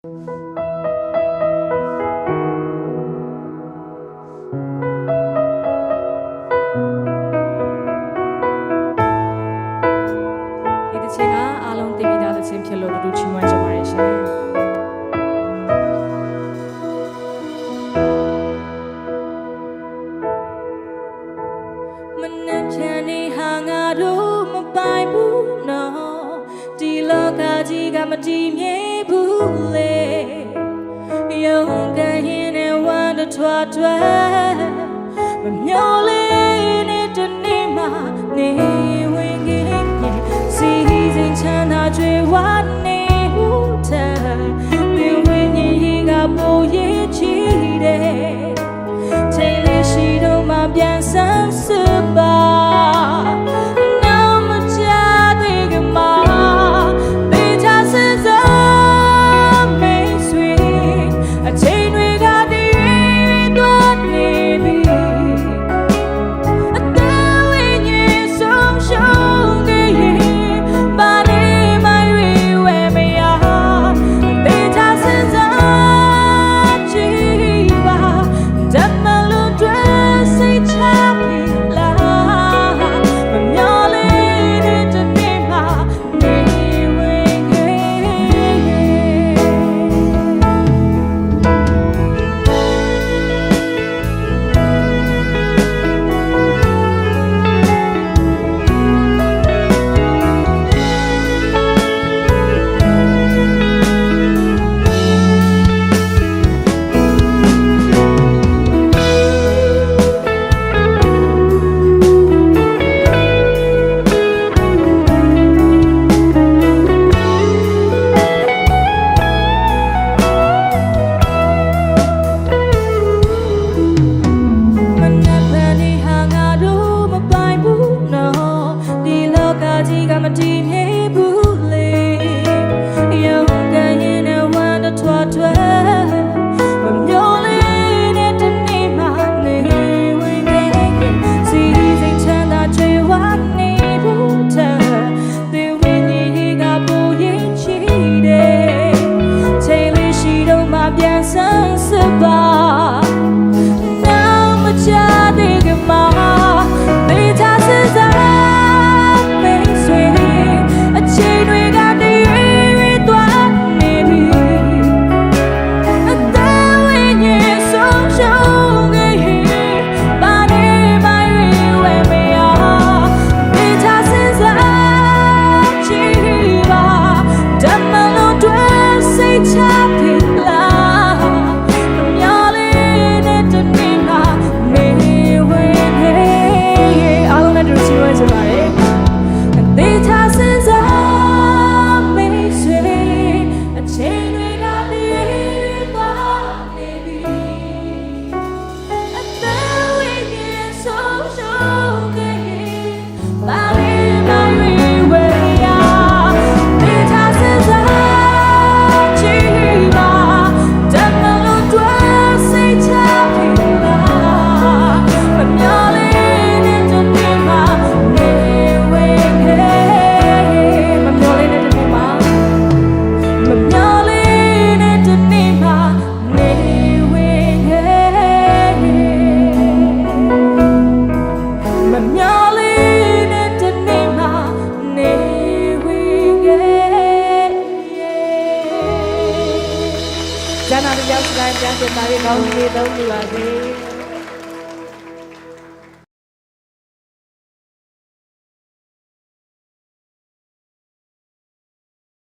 ချင်းကအားလုံးသိပြီးသားသချင်းဖြစ်လို့တူတူချီးမွမ်းကြပါရရှင်မနဲ့ချန်နေဟာငါတို့မပိုင်ဘူးနော်ဒီလောကကြီးကမတည်မြဲဘူးလေယုံကန်ရင်နဲ့ဝမ်းတထွားထွားမမျောလေးနဲ့တနေ့မှနေဝင်ခဲ့စီစဉ်ချမ်းသာကြွယ်ဝနေဦးတဲ့ဒီဝိညာဉ်ကပိုရေးချီတယ်ချိန်လေးရှိတော့မှပြန်ဆန်းစစ်ပါနောက်မချသေးကမှာပေချစစ်စမ်းမေးဆွေအချိန်တွေကတည်တော့နေပြီအသက်ဝိညာဉ်ဆုံးရှုံးခဲ့ရင်မတည်မြဲဘူးလေယုံကန်ရင်နဲ့ဝမ်းတထွားထွားမမျောလေးနဲ့တနေ့မှနေဝင်ခဲ့စီစဉ်ချမ်းသာချွေဝနေဘူးတဲ့ဒီဝိညာဉ်ကပိုရင်ချီတယ်ချိန်လေးရှိတော့မှပြန်ဆန်းစစ်ပါနောက်မချသေးကမှာမေးချစစ်စားကျန်တာကြောင့်စတိုင်းပြန်တင်ပါပြီးကောင်းကြီးသုံးပြပါစေ